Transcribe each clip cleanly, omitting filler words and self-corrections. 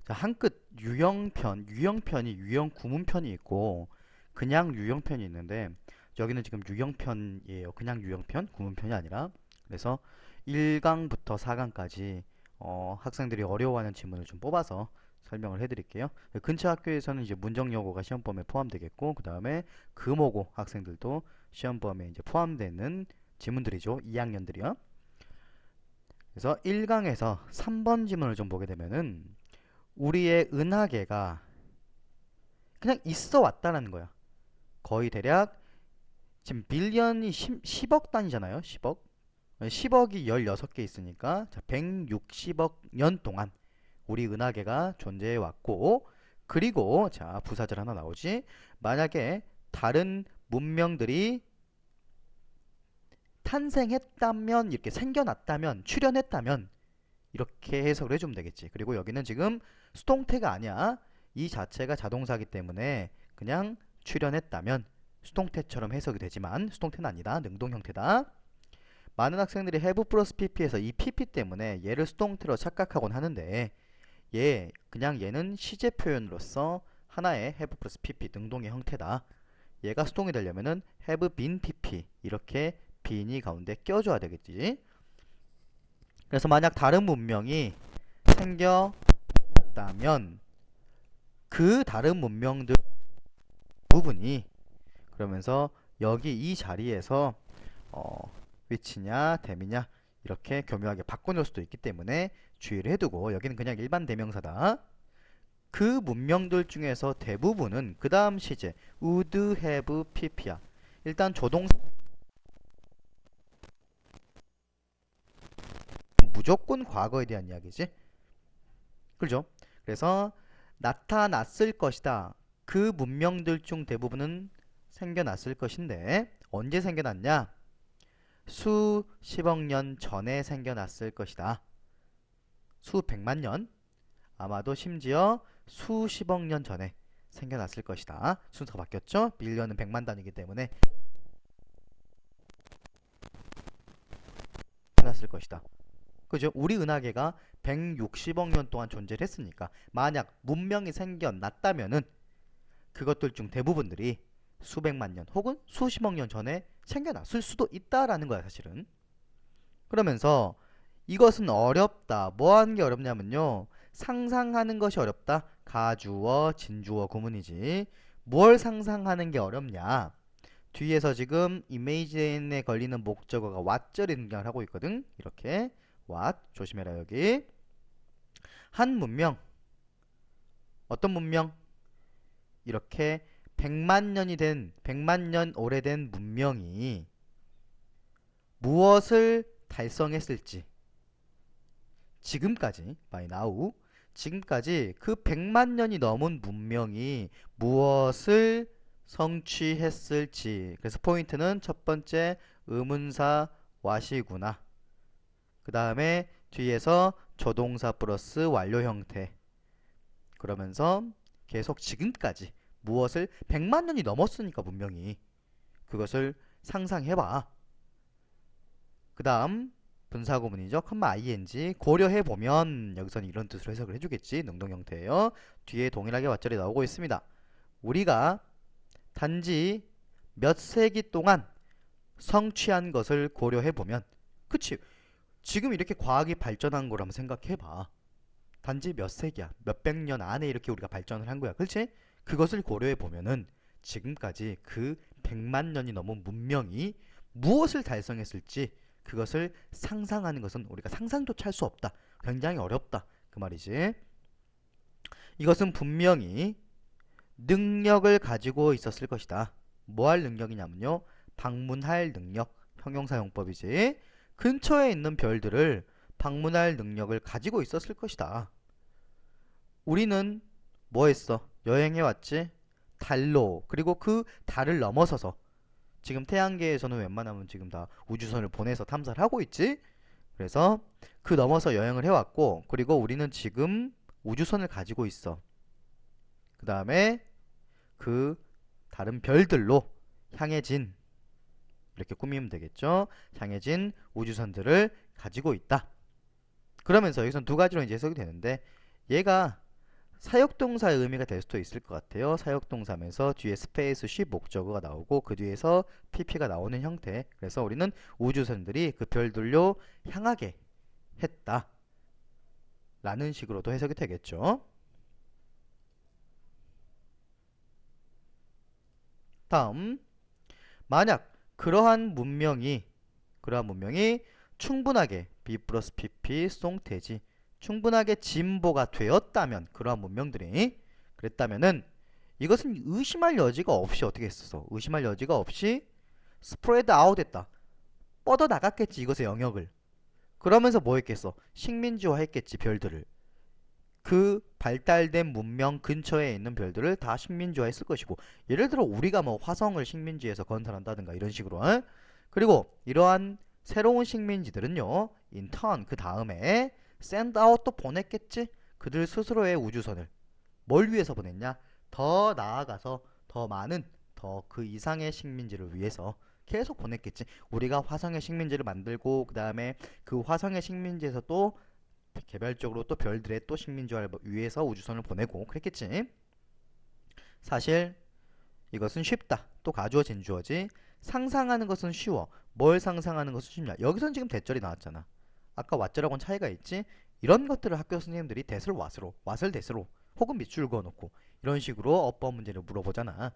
자, 한 끗 유형편이 유형 구문편이 있고 그냥 유형편이 있는데 여기는 지금 유형편이에요. 그냥 유형편, 구문편이 아니라. 그래서 1강부터 4강까지 학생들이 어려워하는 지문을 좀 뽑아서 설명을 해드릴게요. 근처 학교에서는 이제 문정여고가 시험 범위에 포함되겠고, 그 다음에 금호고 학생들도 시험 범위에 이제 포함되는 지문들이죠. 2학년들이요. 그래서 1강에서 3번 지문을 좀 보게 되면은 우리의 은하계가 그냥 있어 왔다라는 거야. 거의 대략 지금 빌리언이 10억 단위잖아요. 10억. 10억이 16개 있으니까 자, 160억 년 동안 우리 은하계가 존재해 왔고, 그리고 자, 부사절 하나 나오지. 만약에 다른 문명들이 탄생했다면, 이렇게 생겨났다면, 출현했다면 이렇게 해석을 해주면 되겠지. 그리고 여기는 지금 수동태가 아니야. 이 자체가 자동사기 때문에 그냥 출현했다면 수동태처럼 해석이 되지만 수동태는 아니다. 능동 형태다. 많은 학생들이 have 플러스 pp에서 이 pp 때문에 얘를 수동태로 착각하곤 하는데 그냥 얘는 시제 표현으로서 하나의 have 플러스 pp 능동의 형태다. 얘가 수동이 되려면은 have been pp 이렇게 been이 가운데 껴줘야 되겠지. 그래서 만약 다른 문명이 생겼다면 그 다른 문명들 부분이 그러면서 여기 이 자리에서 위치냐 대미냐 이렇게 교묘하게 바꿔놓을 수도 있기 때문에 주의를 해두고, 여기는 그냥 일반 대명사다. 그 문명들 중에서 대부분은 그 다음 시제 would have pp야. 일단 조동사 무조건 과거에 대한 이야기지. 그죠? 그래서 나타났을 것이다. 그 문명들 중 대부분은 생겨났을 것인데 언제 생겨났냐? 수십억 년 전에 생겨났을 것이다. 수백만 년, 아마도 심지어 수십억 년 전에 생겨났을 것이다. 순서가 바뀌었죠? 빌리언은 100만 단위이기 때문에 생겨났을 것이다. 그죠? 우리 은하계가 160억 년 동안 존재를 했으니까 만약 문명이 생겨났다면은 그것들 중 대부분들이 수백만 년 혹은 수십억 년 전에 생겨났을 수도 있다라는 거야, 사실은. 그러면서 이것은 어렵다. 뭐 하는 게 어렵냐면요. 상상하는 것이 어렵다. 가주어, 진주어 구문이지. 뭘 상상하는 게 어렵냐? 뒤에서 지금 imagine에 걸리는 목적어가 what절이 등장을 하고 있거든. 이렇게 what 조심해라. 여기 한 문명, 어떤 문명? 이렇게 100만 년 오래된 문명이 무엇을 달성했을지, 지금까지 by now 지금까지 그 100만 년이 넘은 문명이 무엇을 성취했을지. 그래서 포인트는 첫 번째 의문사 what이구나. 그 다음에 뒤에서 조동사 플러스 완료 형태. 그러면서 계속 지금까지 무엇을 100만 년이 넘었으니까 문명이 그것을 상상해봐. 그 다음 분사구문이죠. ing 고려해보면 여기서는 이런 뜻으로 해석을 해주겠지. 능동 형태예요. 뒤에 동일하게 왓절이 나오고 있습니다. 우리가 단지 몇 세기 동안 성취한 것을 고려해보면, 그치? 지금 이렇게 과학이 발전한 거라면 생각해봐. 단지 몇 세기야, 몇백 년 안에 이렇게 우리가 발전을 한 거야. 그렇지? 그것을 고려해보면은 지금까지 그 100만 년이 넘은 문명이 무엇을 달성했을지 그것을 상상하는 것은 우리가 상상조차 할 수 없다. 굉장히 어렵다. 그 말이지. 이것은 분명히 능력을 가지고 있었을 것이다. 뭐 할 능력이냐면요. 방문할 능력. 형용사용법이지. 근처에 있는 별들을 방문할 능력을 가지고 있었을 것이다. 우리는 뭐 했어? 여행해 왔지? 달로. 그리고 그 달을 넘어서서 지금 태양계에서는 웬만하면 지금 다 우주선을 보내서 탐사를 하고 있지? 그래서 그 넘어서 여행을 해왔고, 그리고 우리는 지금 우주선을 가지고 있어. 그 다음에 그 다른 별들로 향해진, 이렇게 꾸미면 되겠죠? 향해진 우주선들을 가지고 있다. 그러면서 여기선 두 가지로 이제 해석이 되는데, 얘가 사역동사의 의미가 될 수도 있을 것 같아요. 사역동사면서 뒤에 스페이스 쉬 목적어가 나오고 그 뒤에서 pp가 나오는 형태. 그래서 우리는 우주선들이 그 별들로 향하게 했다 라는 식으로도 해석이 되겠죠. 다음, 만약 그러한 문명이 충분하게 B 플러스 PP 송태지 충분하게 진보가 되었다면, 그러한 문명들이 그랬다면은 이것은 의심할 여지가 없이 어떻게 했었어? 의심할 여지가 없이 스프레드 아웃 했다. 뻗어 나갔겠지, 이것의 영역을. 그러면서 뭐 했겠어? 식민지화 했겠지, 별들을. 그 발달된 문명 근처에 있는 별들을 다 식민지화 했을 것이고, 예를 들어 우리가 뭐 화성을 식민지에서 건설한다든가 이런 식으로. 그리고 이러한 새로운 식민지들은요, 인턴 그 다음에 샌드아웃도 보냈겠지. 그들 스스로의 우주선을 뭘 위해서 보냈냐? 더 나아가서 더 많은, 더 그 이상의 식민지를 위해서 계속 보냈겠지. 우리가 화성의 식민지를 만들고 그 다음에 그 화성의 식민지에서 또 개별적으로 또 별들의 또 식민지화를 위해서 우주선을 보내고 그랬겠지. 사실 이것은 쉽다. 또 가주어진 주어지. 상상하는 것은 쉬워. 뭘 상상하는 것은 쉽냐. 여기서는 지금 대절이 나왔잖아. 아까 왓절하고는 차이가 있지. 이런 것들을 학교 선생님들이 대을 왓으로, 왓을 대으로 혹은 밑줄 그어놓고 이런 식으로 어법 문제를 물어보잖아.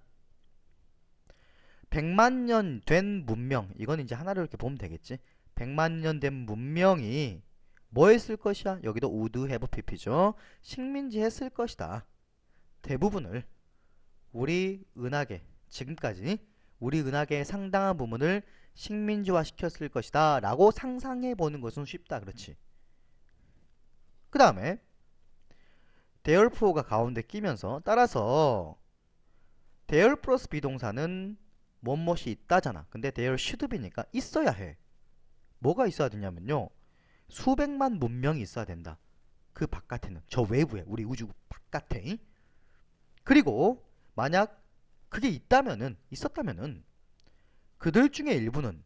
100만 년 된 문명, 이건 이제 하나를 이렇게 보면 되겠지. 100만 년 된 문명이 뭐 했을 것이야? 여기도 would have pp죠. 식민지 했을 것이다. 대부분을 우리 은하계, 지금까지 우리 은하계의 상당한 부분을 식민지화 시켰을 것이다 라고 상상해 보는 것은 쉽다. 그렇지. 그 다음에 therefore 가 가운데 끼면서, 따라서 there 플러스 비동사는 뭐뭇이 있다잖아. 근데 there should be니까 있어야 해. 뭐가 있어야 되냐면요, 수백만 문명이 있어야 된다. 그 바깥에는, 저 외부에, 우리 우주 바깥에. 그리고 만약 그게 있었다면은 그들 중에 일부는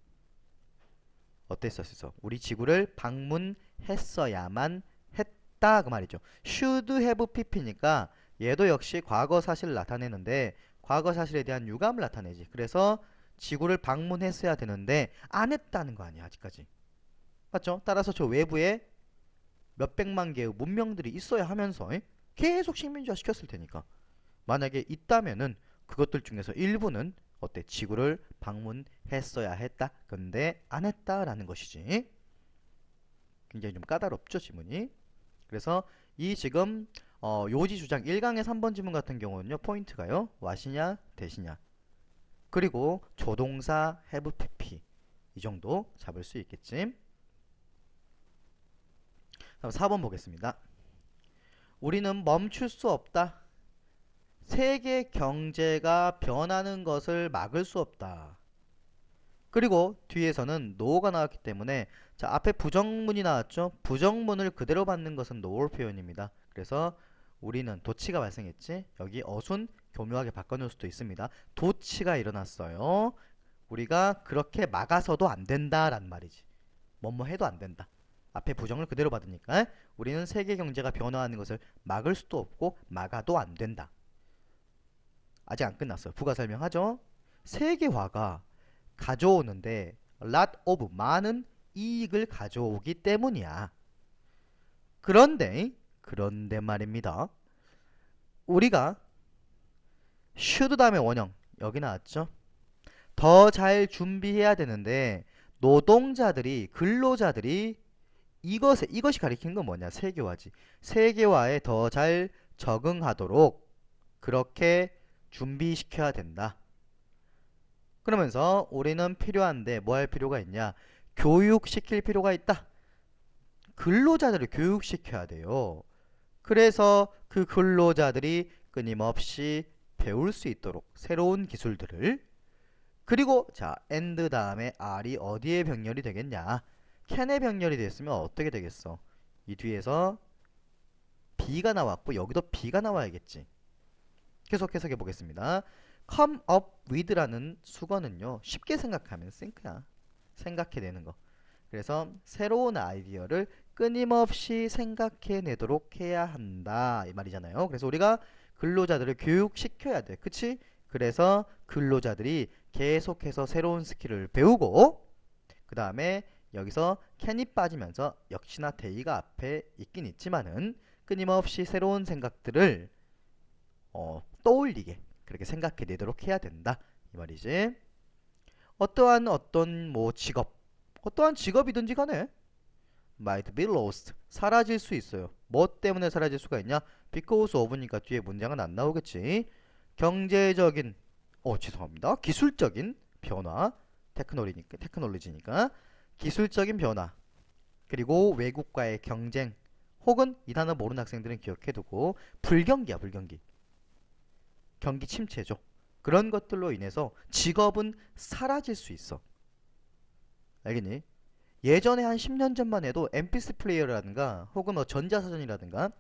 어땠었어? 우리 지구를 방문했어야만 했다 그 말이죠. should have pp니까 얘도 역시 과거 사실을 나타내는데 과거 사실에 대한 유감을 나타내지. 그래서 지구를 방문했어야 되는데 안 했다는 거 아니야, 아직까지. 맞죠? 따라서 저 외부에 몇백만 개의 문명들이 있어야 하면서 계속 식민지화 시켰을 테니까, 만약에 있다면은 그것들 중에서 일부는 어때? 지구를 방문했어야 했다. 근데 안 했다라는 것이지. 굉장히 좀 까다롭죠, 지문이. 그래서 이 지금 요지 주장 1강의 3번 지문 같은 경우는요, 포인트가요, what이냐 대시냐, 그리고 조동사 have pp 이 정도 잡을 수 있겠지. 다음 4번 보겠습니다. 우리는 멈출 수 없다. 세계 경제가 변하는 것을 막을 수 없다. 그리고 뒤에서는 no가 나왔기 때문에, 자, 앞에 부정문이 나왔죠. 부정문을 그대로 받는 것은 no 표현입니다. 그래서 우리는 도치가 발생했지. 여기 어순 교묘하게 바꿔놓을 수도 있습니다. 도치가 일어났어요. 우리가 그렇게 막아서도 안 된다란 말이지. 뭐뭐 해도 안 된다. 앞에 부정을 그대로 받으니까 우리는 세계 경제가 변화하는 것을 막을 수도 없고 막아도 안 된다. 아직 안 끝났어요. 부가 설명하죠. 세계화가 가져오는데 lot of 많은 이익을 가져오기 때문이야. 그런데 말입니다. 우리가 should 다음에 원형 여기 나왔죠. 더 잘 준비해야 되는데 노동자들이, 근로자들이 이것이 가리키는 건 뭐냐? 세계화지. 세계화에 더 잘 적응하도록 그렇게 준비시켜야 된다. 그러면서 우리는 필요한데 뭐 할 필요가 있냐? 교육시킬 필요가 있다. 근로자들을 교육시켜야 돼요. 그래서 그 근로자들이 끊임없이 배울 수 있도록 새로운 기술들을. 그리고 자, and 다음에 R이 어디에 병렬이 되겠냐? can에 병렬이 됐으면 어떻게 되겠어? 이 뒤에서 B가 나왔고 여기도 B가 나와야겠지. 계속 해석해 보겠습니다. come up with라는 수거는요, 쉽게 생각하면 think야. 생각해내는 거. 그래서 새로운 아이디어를 끊임없이 생각해내도록 해야 한다 이 말이잖아요. 그래서 우리가 근로자들을 교육시켜야 돼. 그치? 그래서 근로자들이 계속해서 새로운 스킬을 배우고 그 다음에 여기서 캔이 빠지면서 역시나 데이가 앞에 있긴 있지만은 끊임없이 새로운 생각들을 떠올리게 그렇게 생각해내도록 해야 된다 이 말이지. 어떠한 어떤 뭐 직업 어떠한 직업이든지 간에 might be lost 사라질 수 있어요. 뭐 때문에 사라질 수가 있냐? because of니까 뒤에 문장은 안 나오겠지. 경제적인 죄송합니다. 기술적인 변화 테크놀로지니까 기술적인 변화 그리고 외국과의 경쟁 혹은 이 단어 모르는 학생들은 기억해두고 불경기야 불경기 경기 침체죠. 그런 것들로 인해서 직업은 사라질 수 있어. 알겠니? 예전에 한 10년 전만 해도 MP3 플레이어라든가 혹은 뭐 전자사전이라든가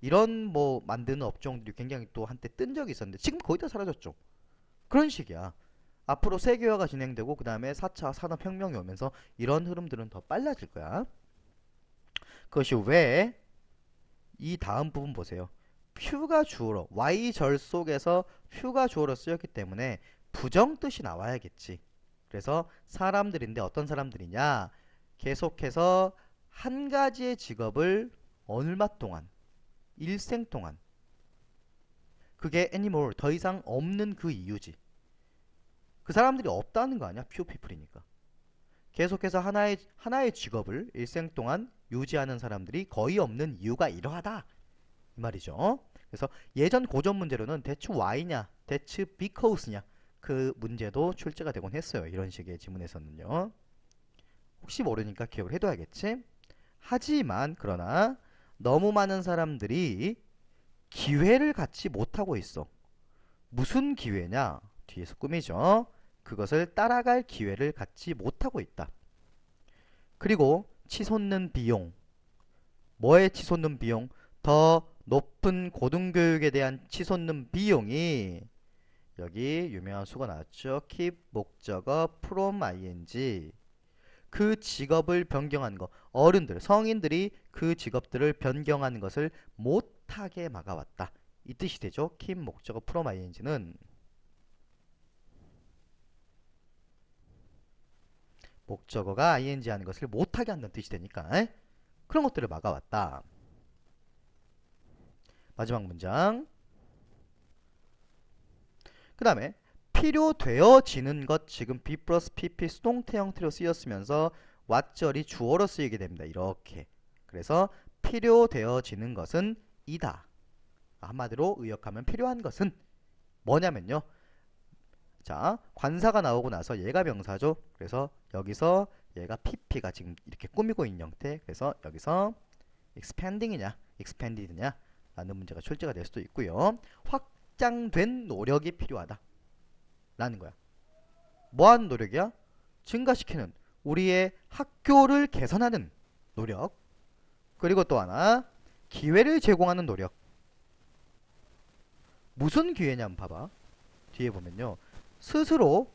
이런 뭐 만드는 업종들이 굉장히 또 한때 뜬 적이 있었는데 지금 거의 다 사라졌죠. 그런 식이야. 앞으로 세계화가 진행되고 그 다음에 4차 산업혁명이 오면서 이런 흐름들은 더 빨라질 거야. 그것이 왜 이 다음 부분 보세요. 퓨가 주어로 Y절 속에서 퓨가 주어로 쓰였기 때문에 부정뜻이 나와야겠지. 그래서 사람들인데 어떤 사람들이냐? 계속해서 한 가지의 직업을 얼마 동안 일생 동안 그게 anymore 더 이상 없는 그 이유지. 그 사람들이 없다는 거 아니야? 퓨 피플이니까. 계속해서 하나의 직업을 일생 동안 유지하는 사람들이 거의 없는 이유가 이러하다 이 말이죠. 그래서 예전 고전 문제로는 대추 Y냐 대추 because냐 그 문제도 출제가 되곤 했어요. 이런 식의 지문에서는요. 혹시 모르니까 기억을 해둬야겠지. 하지만 그러나 너무 많은 사람들이 기회를 갖지 못하고 있어. 무슨 기회냐? 뒤에서 꾸미죠. 그것을 따라갈 기회를 갖지 못하고 있다. 그리고 치솟는 비용. 뭐에 치솟는 비용? 더 높은 고등교육에 대한 치솟는 비용이 여기 유명한 수가 나왔죠. keep 목적어 from ing 그 직업을 변경한 거 어른들 성인들이 그 직업들을 변경하는 것을 못하게 막아왔다 이 뜻이 되죠. keep 목적어 from ing는 목적어가 ing 하는 것을 못하게 한다는 뜻이 되니까 그런 것들을 막아왔다. 마지막 문장. 그 다음에 필요되어지는 것 지금 be 플러스 pp 수동태 형태로 쓰였으면서 왓절이 주어로 쓰이게 됩니다. 이렇게. 그래서 필요되어지는 것은 이다. 한마디로 의역하면 필요한 것은 뭐냐면요. 자, 관사가 나오고 나서 얘가 명사죠. 그래서 여기서 얘가 pp가 지금 이렇게 꾸미고 있는 형태. 그래서 여기서 expanding이냐, expanded냐 라는 문제가 출제가 될 수도 있고요. 확장된 노력이 필요하다 라는 거야. 뭐하는 노력이야? 증가시키는 우리의 학교를 개선하는 노력. 그리고 또 하나 기회를 제공하는 노력. 무슨 기회냐 한번 봐봐. 뒤에 보면요. 스스로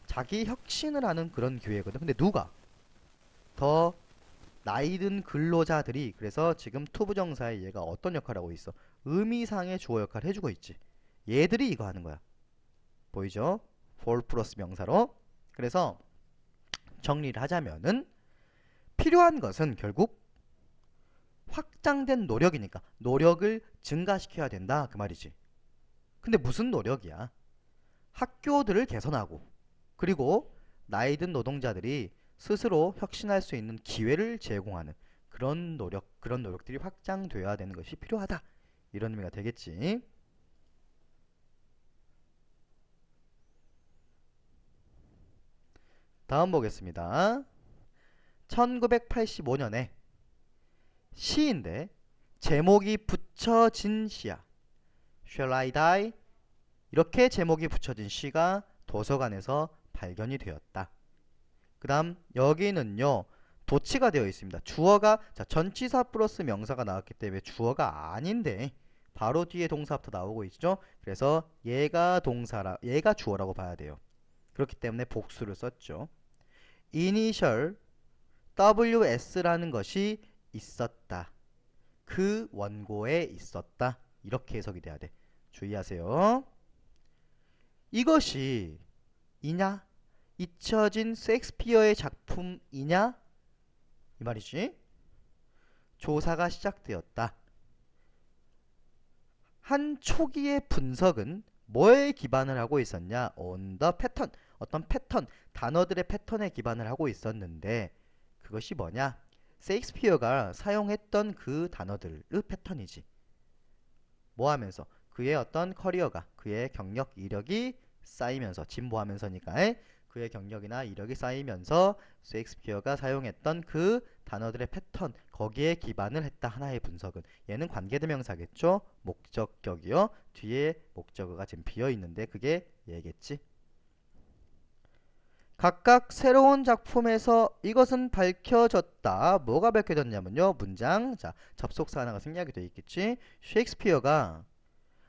자기 혁신을 하는 그런 기회거든. 근데 누가? 더 나이 든 근로자들이. 그래서 지금 투부정사에 얘가 어떤 역할을 하고 있어? 의미상의 주어 역할을 해주고 있지. 얘들이 이거 하는 거야. 보이죠? for 플러스 명사로. 그래서 정리를 하자면은 필요한 것은 결국 확장된 노력이니까 노력을 증가시켜야 된다 그 말이지. 근데 무슨 노력이야? 학교들을 개선하고 그리고 나이 든 노동자들이 스스로 혁신할 수 있는 기회를 제공하는 그런 노력들이 확장되어야 되는 것이 필요하다. 이런 의미가 되겠지. 다음 보겠습니다. 1985년에 시인데 제목이 붙여진 시야. Shall I Die? 이렇게 제목이 붙여진 시가 도서관에서 발견이 되었다. 그 다음 여기는요. 도치가 되어 있습니다. 주어가 전치사 플러스 명사가 나왔기 때문에 주어가 아닌데 바로 뒤에 동사부터 나오고 있죠. 그래서 얘가 주어라고 봐야 돼요. 그렇기 때문에 복수를 썼죠. Initial WS라는 것이 있었다. 그 원고에 있었다. 이렇게 해석이 돼야 돼. 주의하세요. 이것이 이냐? 잊혀진 셰익스피어의 작품이냐? 이 말이지. 조사가 시작되었다. 한 초기의 분석은 뭐에 기반을 하고 있었냐? on the pattern. 어떤 패턴, 단어들의 패턴에 기반을 하고 있었는데 그것이 뭐냐? 셰익스피어가 사용했던 그 단어들의 패턴이지. 뭐 하면서? 그의 어떤 커리어가, 그의 경력, 이력이 쌓이면서, 진보하면서니까 그의 경력이나 이력이 쌓이면서 셰익스피어가 사용했던 그 단어들의 패턴, 거기에 기반을 했다. 하나의 분석은. 얘는 관계대명사겠죠? 목적격이요. 뒤에 목적어가 지금 비어있는데 그게 얘겠지. 각각 새로운 작품에서 이것은 밝혀졌다. 뭐가 밝혀졌냐면요. 문장. 자, 접속사 하나가 생략이 되어 있겠지. 셰익스피어가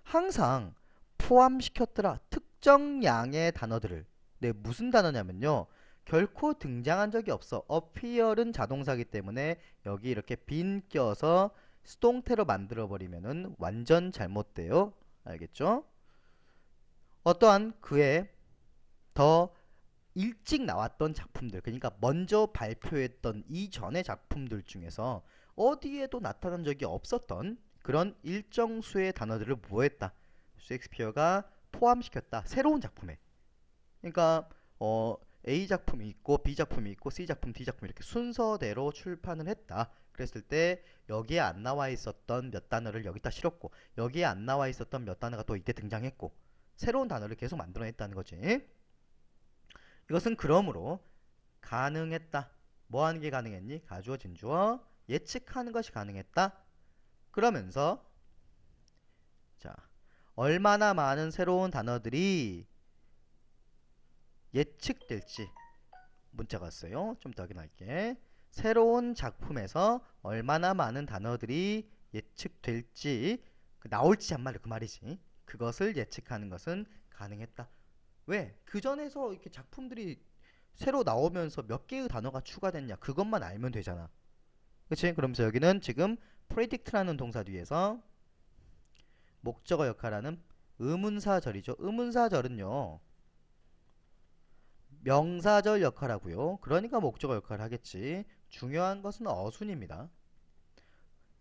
항상 포함시켰더라. 특정 양의 단어들을. 네, 무슨 단어냐면요. 결코 등장한 적이 없어. appear은 자동사기 때문에 여기 이렇게 빈 껴서 수동태로 만들어버리면은 완전 잘못돼요. 알겠죠? 어떠한 그의 더 일찍 나왔던 작품들, 그러니까 먼저 발표했던 이전의 작품들 중에서 어디에도 나타난 적이 없었던 그런 일정 수의 단어들을 뭐했다? 셰익스피어가 포함시켰다. 새로운 작품에. 그러니까 A 작품이 있고 B 작품이 있고 C 작품, D 작품 이렇게 순서대로 출판을 했다. 그랬을 때 여기에 안 나와 있었던 몇 단어를 여기다 실었고 여기에 안 나와 있었던 몇 단어가 또 이때 등장했고 새로운 단어를 계속 만들어냈다는 거지. 이것은 그러므로 가능했다. 뭐 하는 게 가능했니? 가주어, 진주어, 예측하는 것이 가능했다. 그러면서 자, 얼마나 많은 새로운 단어들이 예측될지 문자가 왔어요. 좀 더 확인할게. 새로운 작품에서 얼마나 많은 단어들이 예측될지 나올지 한 말이 그 말이지. 그것을 예측하는 것은 가능했다. 왜? 그 전에서 이렇게 작품들이 새로 나오면서 몇 개의 단어가 추가됐냐 그것만 알면 되잖아. 그치? 그러면서 여기는 지금 predict라는 동사 뒤에서 목적어 역할하는 의문사절이죠. 의문사절은요 명사절 역할하고요. 그러니까 목적어 역할을 하겠지. 중요한 것은 어순입니다.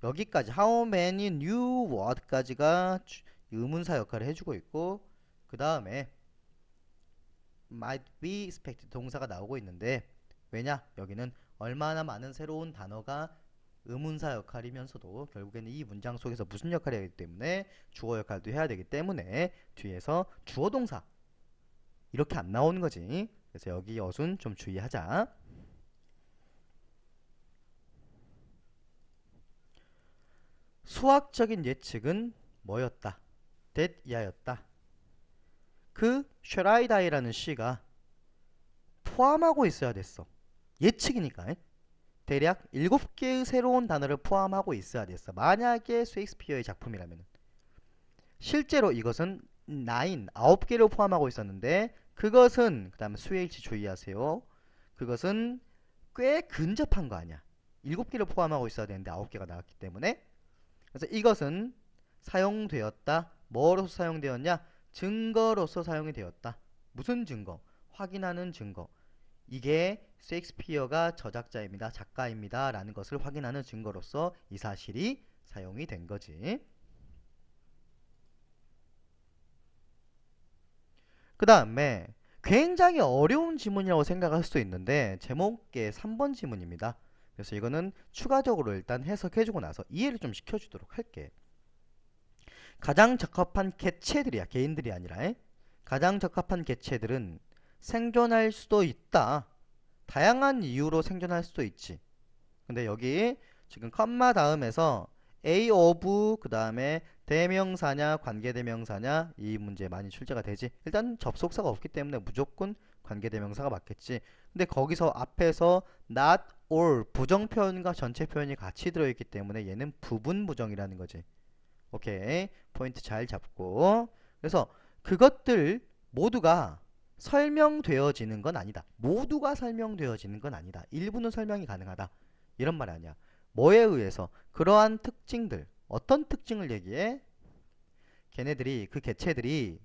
여기까지 how many new word까지가 의문사 역할을 해주고 있고 그 다음에 might be expected 동사가 나오고 있는데 왜냐? 여기는 얼마나 많은 새로운 단어가 의문사 역할이면서도 결국에는 이 문장 속에서 무슨 역할을 해야 하기 때문에 주어 역할도 해야 되기 때문에 뒤에서 주어 동사 이렇게 안 나오는 거지. 그래서 여기 어순 좀 주의하자. 수학적인 예측은 뭐였다? that 이하였다. 그 쉐라이다이라는 시가 포함하고 있어야 됐어. 예측이니까. 대략 7개의 새로운 단어를 포함하고 있어야 됐어. 만약에 셰익스피어의 작품이라면. 실제로 이것은 9개를 포함하고 있었는데 그것은 그 다음에 수H 주의하세요. 그것은 꽤 근접한 거 아니야. 7개를 포함하고 있어야 되는데 9개가 나왔기 때문에. 그래서 이것은 사용되었다. 뭐로서 사용되었냐? 증거로서 사용이 되었다. 무슨 증거? 확인하는 증거. 이게 셰익스피어가 저작자입니다. 작가입니다. 라는 것을 확인하는 증거로서 이 사실이 사용이 된 거지. 그 다음에 굉장히 어려운 지문이라고 생각할 수도 있는데 제목의 3번 지문입니다. 그래서 이거는 추가적으로 일단 해석해주고 나서 이해를 좀 시켜주도록 할게. 가장 적합한 개체들이야. 개인들이 아니라. 가장 적합한 개체들은 생존할 수도 있다. 다양한 이유로 생존할 수도 있지. 근데 여기 지금 컴마 다음에서 A of 그 다음에 대명사냐 관계대명사냐 이 문제 많이 출제가 되지. 일단 접속사가 없기 때문에 무조건 관계대명사가 맞겠지. 근데 거기서 앞에서 not or 부정표현과 전체표현이 같이 들어있기 때문에 얘는 부분 부정이라는 거지. 오케이, 포인트 잘 잡고. 그래서 그것들 모두가 설명되어지는 건 아니다. 모두가 설명되어지는 건 아니다. 일부는 설명이 가능하다. 이런 말 아니야. 뭐에 의해서? 그러한 특징들. 어떤 특징을 얘기해? 걔네들이 그 개체들이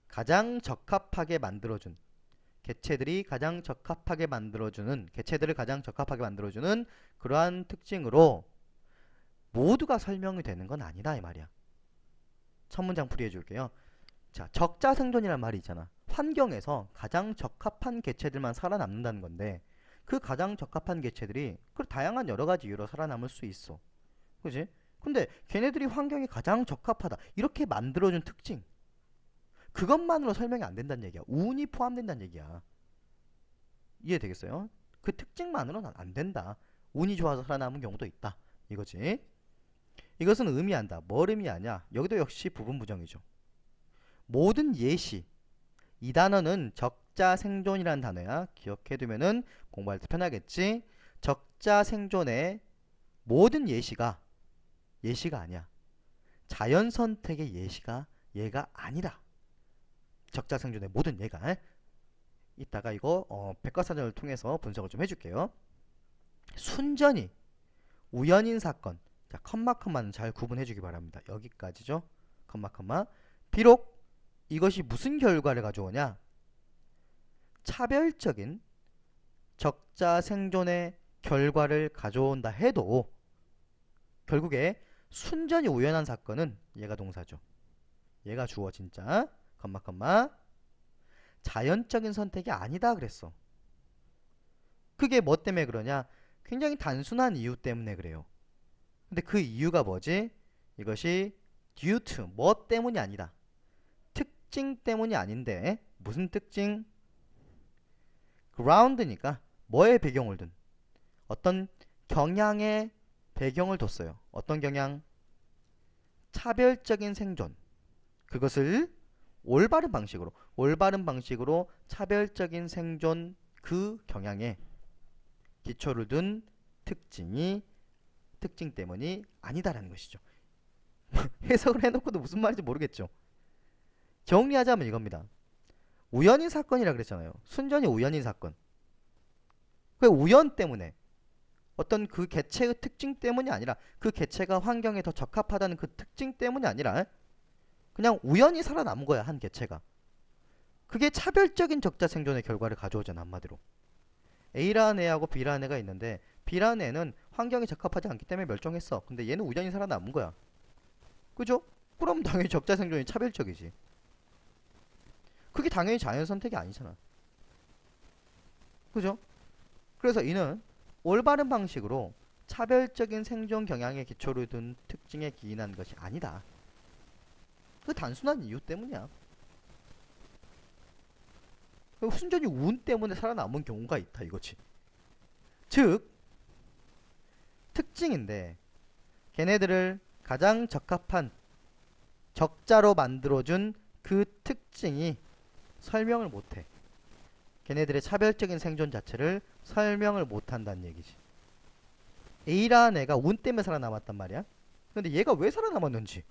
가장 적합하게 만들어준 개체들을 가장 적합하게 만들어주는 그러한 특징으로 모두가 설명이 되는 건 아니다 이 말이야. 첫 문장 풀이해 줄게요. 자, 적자생존이란 말이 있잖아. 환경에서 가장 적합한 개체들만 살아남는다는 건데 그 가장 적합한 개체들이 그 다양한 여러 가지 이유로 살아남을 수 있어. 그지? 근데 걔네들이 환경이 가장 적합하다 이렇게 만들어준 특징 그것만으로 설명이 안 된다는 얘기야. 운이 포함된다는 얘기야. 이해되겠어요? 그 특징만으로는 안 된다. 운이 좋아서 살아남은 경우도 있다. 이거지. 이것은 의미한다. 뭘 의미하냐? 여기도 역시 부분 부정이죠. 모든 예시. 이 단어는 적자생존이라는 단어야. 기억해두면은 공부할 때 편하겠지. 적자생존의 모든 예시가 아니야. 자연선택의 예시가 얘가 아니라. 적자생존의 모든 얘가. 이따가 이거 백과사전을 통해서 분석을 좀 해줄게요. 순전히 우연인 사건. 자, 컴마만 잘 구분해주기 바랍니다. 여기까지죠. 컴마. 비록 이것이 무슨 결과를 가져오냐? 차별적인 적자생존의 결과를 가져온다 해도 결국에 순전히 우연한 사건은 얘가 동사죠. 얘가 주어 진짜. 컴마. 자연적인 선택이 아니다 그랬어. 그게 뭐 때문에 그러냐? 굉장히 단순한 이유 때문에 그래요. 근데 그 이유가 뭐지? 이것이 due to 뭐 때문이 아니다. 특징 때문이 아닌데 무슨 특징? ground니까 뭐의 배경을 둔 어떤 경향의 배경을 뒀어요. 어떤 경향? 차별적인 생존. 그것을 올바른 방식으로 차별적인 생존 그 경향에 기초를 둔 특징 때문이 아니다라는 것이죠. 해석을 해놓고도 무슨 말인지 모르겠죠. 정리하자면 이겁니다. 우연인 사건이라 그랬잖아요. 순전히 우연인 사건. 그 우연 때문에 어떤 그 개체의 특징 때문이 아니라 그 개체가 환경에 더 적합하다는 그 특징 때문이 아니라 그냥 우연히 살아남은 거야. 한 개체가. 그게 차별적인 적자 생존의 결과를 가져오잖아. 한마디로. A라는 애하고 B라는 애가 있는데 B라는 애는 환경이 적합하지 않기 때문에 멸종했어. 근데 얘는 우연히 살아남은 거야. 그죠? 그럼 당연히 적자 생존이 차별적이지. 그게 당연히 자연 선택이 아니잖아. 그죠? 그래서 이는 올바른 방식으로 차별적인 생존 경향에 기초를 둔 특징에 기인한 것이 아니다. 그 단순한 이유 때문이야. 순전히 운 때문에 살아남은 경우가 있다 이거지. 즉 특징인데 걔네들을 가장 적합한 적자로 만들어준 그 특징이 설명을 못해. 걔네들의 차별적인 생존 자체를 설명을 못한다는 얘기지. A라는 애가 운 때문에 살아남았단 말이야. 근데 얘가 왜 살아남았는지,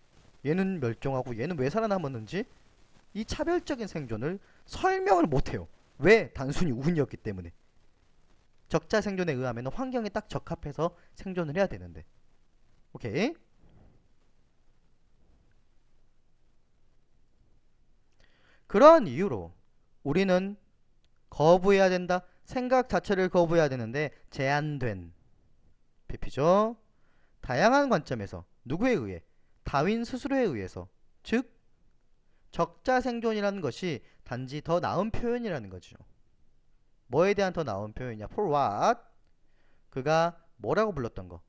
얘는 멸종하고 얘는 왜 살아남았는지 이 차별적인 생존을 설명을 못해요. 왜? 단순히 운이었기 때문에. 적자 생존에 의하면 환경에 딱 적합해서 생존을 해야 되는데. 오케이? 그러한 이유로 우리는 거부해야 된다. 생각 자체를 거부해야 되는데 제한된 PP죠. 다양한 관점에서 누구에 의해? 다윈 스스로에 의해서. 즉 적자 생존이라는 것이 단지 더 나은 표현이라는 거죠. 뭐에 대한 더 나은 표현이냐? For what? 그가 뭐라고 불렀던 거?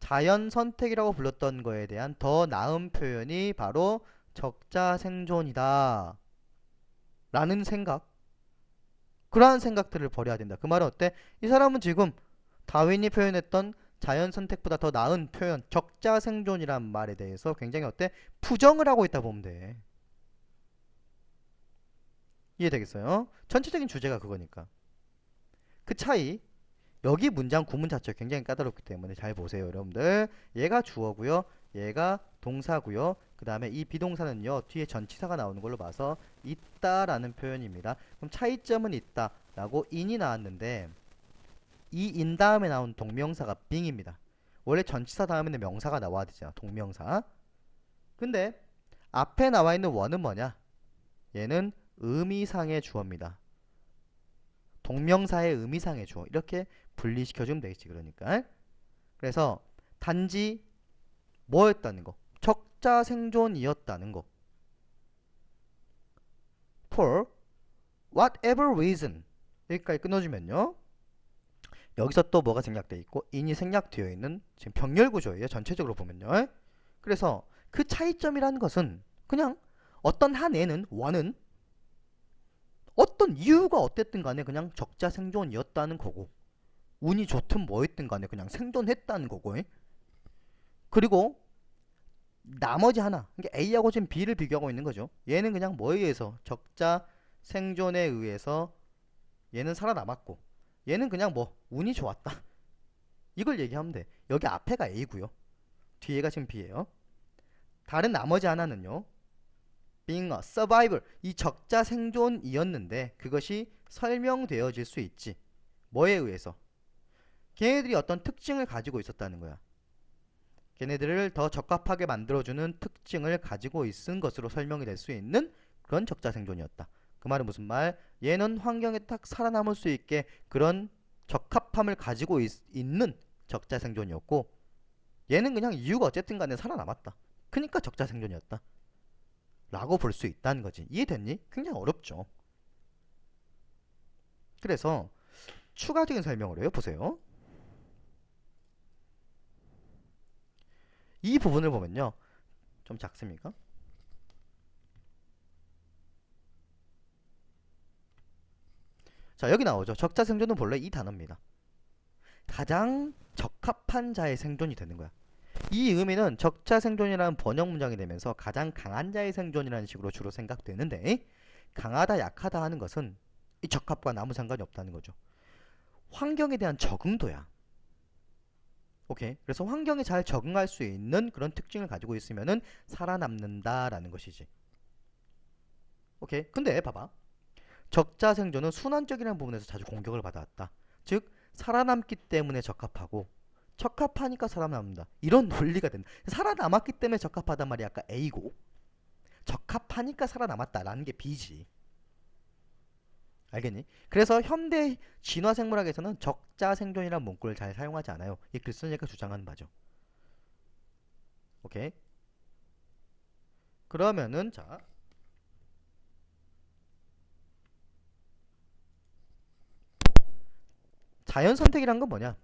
자연 선택이라고 불렀던 거에 대한 더 나은 표현이 바로 적자 생존이다. 라는 생각. 그러한 생각들을 버려야 된다. 그 말은 어때? 이 사람은 지금 다윈이 표현했던 자연 선택보다 더 나은 표현, 적자 생존이란 말에 대해서 굉장히 어때? 부정을 하고 있다 보면 돼. 이해되겠어요? 전체적인 주제가 그거니까. 그 차이, 여기 문장 구문 자체가 굉장히 까다롭기 때문에 잘 보세요, 여러분들. 얘가 주어고요. 얘가 동사고요. 그 다음에 이 비동사는요. 뒤에 전치사가 나오는 걸로 봐서 있다라는 표현입니다. 그럼 차이점은 있다라고 in이 나왔는데 이 in 다음에 나온 동명사가 being입니다. 원래 전치사 다음에는 명사가 나와야 되잖아. 동명사. 근데 앞에 나와 있는 원은 뭐냐? 얘는 의미상의 주어입니다. 동명사의 의미상의 주어. 이렇게 분리시켜주면 되겠지. 그러니까. 그래서 단지 뭐였다는 거? 적자 생존이었다는 거. For whatever reason. 여기까지 끊어주면요. 여기서 또 뭐가 생략되어 있고 in이 생략되어 있는 지금 병렬 구조예요. 전체적으로 보면요. 그래서 그 차이점이라는 것은 그냥 어떤 한 애는 원은 어떤 이유가 어땠든 간에 그냥 적자 생존이었다는 거고 운이 좋든 뭐였든 간에 그냥 생존했다는 거고 그리고 나머지 하나 그러니까 A하고 지금 B를 비교하고 있는 거죠. 얘는 그냥 뭐에 의해서 적자 생존에 의해서 얘는 살아남았고 얘는 그냥 뭐 운이 좋았다. 이걸 얘기하면 돼. 여기 앞에가 A고요. 뒤에가 지금 B예요. 다른 나머지 하나는요. being a survivor. 이 적자 생존이었는데 그것이 설명되어질 수 있지. 뭐에 의해서? 걔네들이 어떤 특징을 가지고 있었다는 거야. 걔네들을 더 적합하게 만들어주는 특징을 가지고 있은 것으로 설명이 될 수 있는 그런 적자 생존이었다. 그 말은 무슨 말? 얘는 환경에 딱 살아남을 수 있게 그런 적합함을 가지고 있는 적자 생존이었고 얘는 그냥 이유가 어쨌든 간에 살아남았다. 그러니까 적자 생존이었다. 라고 볼 수 있다는 거지. 이해됐니? 굉장히 어렵죠. 그래서 추가적인 설명을 해요. 보세요. 이 부분을 보면요. 좀 작습니까? 자, 여기 나오죠. 적자 생존은 본래 이 단어입니다. 가장 적합한 자의 생존이 되는 거야. 이 의미는 적자 생존이라는 번역 문장이 되면서 가장 강한 자의 생존이라는 식으로 주로 생각되는데 강하다 약하다 하는 것은 이 적합과는 아무 상관이 없다는 거죠. 환경에 대한 적응도야. 오케이. 그래서 환경에 잘 적응할 수 있는 그런 특징을 가지고 있으면은 살아남는다라는 것이지. 오케이. 근데 봐봐. 적자 생존은 순환적이라는 부분에서 자주 공격을 받아왔다. 즉 살아남기 때문에 적합하고 적합하니까 살아남는다. 이런 논리가 된다. 살아남았기 때문에 적합하단 말이 아까 A고 적합하니까 살아남았다라는 게 B지. 알겠니? 그래서 현대 진화 생물학에서는 적자 생존이라는 문구를 잘 사용하지 않아요. 이 글쓴이가 주장하는 바죠. 오케이. 그러면은 자 자연 선택이란 건 뭐냐?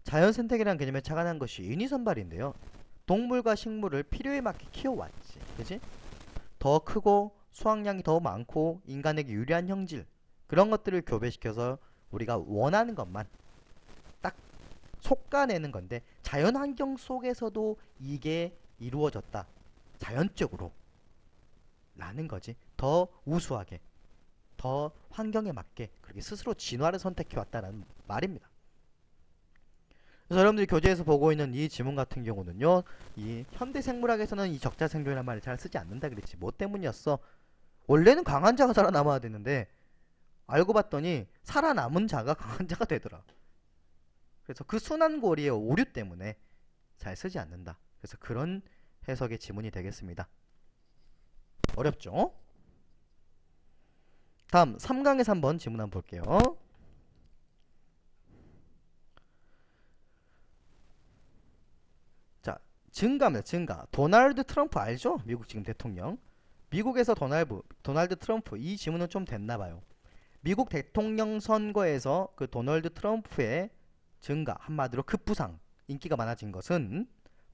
자연 선택이라는 개념에 착안한 것이 인위 선발인데요. 동물과 식물을 필요에 맞게 키워왔지. 그지? 더 크고 수확량이 더 많고 인간에게 유리한 형질 그런 것들을 교배시켜서 우리가 원하는 것만 딱 솎아내는 건데 자연 환경 속에서도 이게 이루어졌다. 자연적으로 라는 거지. 더 우수하게 더 환경에 맞게 그렇게 스스로 진화를 선택해왔다는 말입니다. 그래서 여러분들이 교재에서 보고 있는 이 지문 같은 경우는요. 이 현대 생물학에서는 이 적자 생존이라는 말을 잘 쓰지 않는다 그랬지. 뭐 때문이었어? 원래는 강한 자가 살아남아야 되는데 알고 봤더니 살아남은 자가 강한 자가 되더라. 그래서 그 순환고리의 오류 때문에 잘 쓰지 않는다. 그래서 그런 해석의 지문이 되겠습니다. 어렵죠? 다음 3강에서 한번 지문 한번 볼게요. 자, 증가입니다. 증가. 도널드 트럼프 알죠? 미국 지금 대통령. 미국에서 도널드 트럼프 이 지문은 좀 됐나봐요. 미국 대통령 선거에서 그 도널드 트럼프의 증가, 한마디로 급부상, 인기가 많아진 것은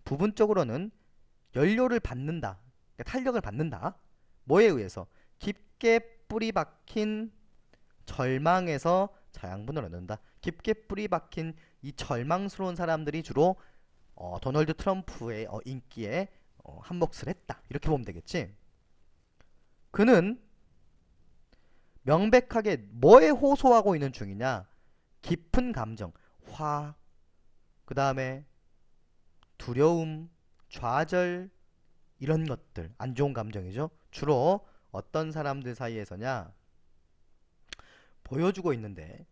부분적으로는 연료를 받는다. 그러니까 탄력을 받는다. 뭐에 의해서? 깊게 뿌리 박힌 절망에서 자양분을 얻는다. 깊게 뿌리 박힌 이 절망스러운 사람들이 주로 도널드 트럼프의 인기에 한몫을 했다. 이렇게 보면 되겠지. 그는 명백하게 뭐에 호소하고 있는 중이냐? 깊은 감정, 화, 그 다음에 두려움, 좌절 이런 것들, 안 좋은 감정이죠. 주로 어떤 사람들 사이에서냐? 보여주고 있는데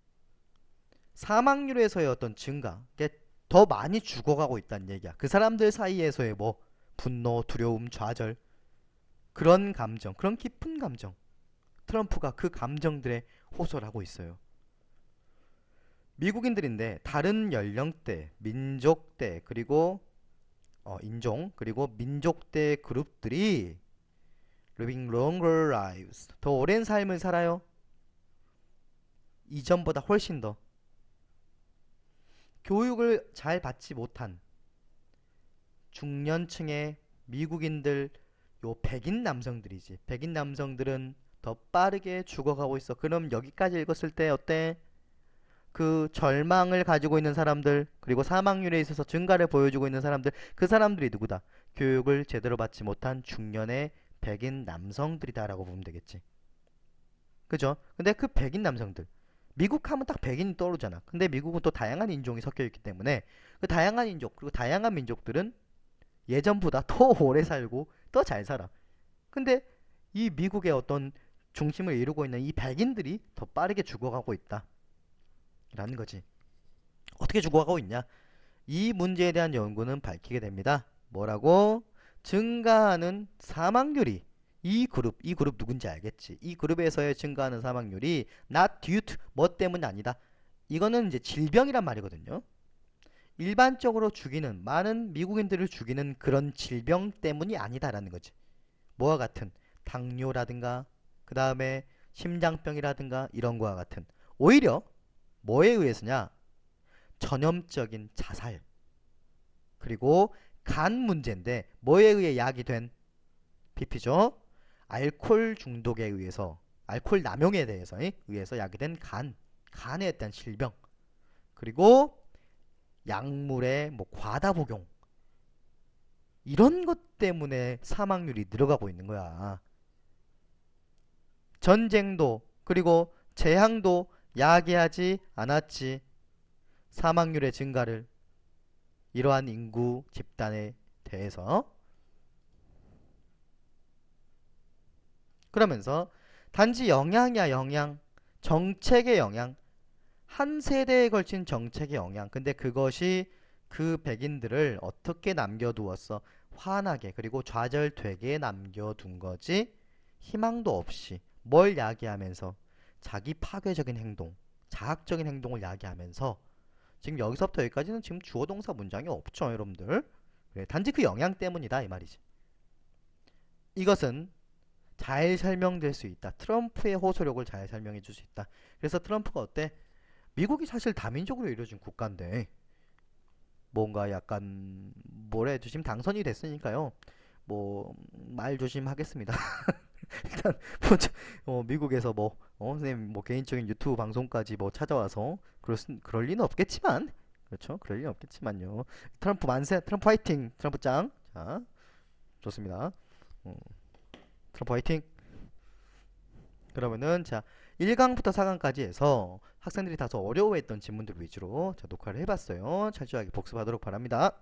사망률에서의 어떤 증가, 이게 더 많이 죽어가고 있다는 얘기야. 그 사람들 사이에서의 뭐 분노, 두려움, 좌절, 그런 감정, 그런 깊은 감정, 트럼프가 그 감정들에 호소를 하고 있어요. 미국인들인데 다른 연령대, 민족대, 그리고 인종, 그리고 민족대 그룹들이 living longer lives, 더 오랜 삶을 살아요. 이전보다 훨씬 더. 교육을 잘 받지 못한 중년층의 미국인들, 요 백인 남성들이지. 백인 남성들은 더 빠르게 죽어가고 있어. 그럼 여기까지 읽었을 때 어때? 그 절망을 가지고 있는 사람들, 그리고 사망률에 있어서 증가를 보여주고 있는 사람들, 그 사람들이 누구다? 교육을 제대로 받지 못한 중년의 백인 남성들이다라고 보면 되겠지. 그죠? 근데 그 백인 남성들, 미국 하면 딱 백인이 떠오르잖아. 근데 미국은 또 다양한 인종이 섞여 있기 때문에 그 다양한 인종, 그리고 다양한 민족들은 예전보다 더 오래 살고 더 잘 살아. 근데 이 미국의 어떤 중심을 이루고 있는 이 백인들이 더 빠르게 죽어가고 있다 라는 거지. 어떻게 죽어가고 있냐? 이 문제에 대한 연구는 밝히게 됩니다. 뭐라고? 증가하는 사망률이, 이 그룹 누군지 알겠지? 이 그룹에서의 증가하는 사망률이 not due to, 뭐 때문이 아니다. 이거는 이제 질병이란 말이거든요. 일반적으로 죽이는, 많은 미국인들을 죽이는 그런 질병 때문이 아니다라는 거지. 뭐와 같은 당뇨라든가 그 다음에 심장병이라든가 이런 거와 같은, 오히려 뭐에 의해서냐? 전염적인 자살, 그리고 간 문제인데 뭐에 의해 야기된 BP죠. 알코올 중독에 의해서, 알코올 남용에 대해서 의해서 야기된 간에 대한 질병, 그리고 약물의 뭐 과다 복용, 이런 것 때문에 사망률이 늘어가고 있는 거야. 전쟁도 그리고 재앙도 야기하지 않았지. 사망률의 증가를, 이러한 인구 집단에 대해서. 그러면서 단지 영향이야, 영향. 정책의 영향. 한 세대에 걸친 정책의 영향. 근데 그것이 그 백인들을 어떻게 남겨두었어? 화나게, 그리고 좌절되게 남겨둔 거지. 희망도 없이 뭘 야기하면서 자기 파괴적인 행동, 자학적인 행동을 야기하면서, 지금 여기서부터 여기까지는 지금 주어 동사 문장이 없죠, 여러분들. 그래, 단지 그 영향 때문이다 이 말이지. 이것은 잘 설명될 수 있다. 트럼프의 호소력을 잘 설명해 줄 수 있다. 그래서 트럼프가 어때? 미국이 사실 다민족으로 이루어진 국가인데 뭔가 약간 뭐래, 지금 당선이 됐으니까요. 뭐 말 조심하겠습니다. 일단 미국에서 선생님 뭐 개인적인 유튜브 방송까지 뭐 찾아와서 그럴 리는 없겠지만, 그렇죠? 그럴 리는 없겠지만요. 트럼프 만세, 트럼프 화이팅, 트럼프 짱. 자, 좋습니다. 어, 트럼프 화이팅. 그러면은 자, 1강부터 4강까지 해서 학생들이 다소 어려워했던 질문들 위주로 자, 녹화를 해봤어요. 철저하게 복습하도록 바랍니다.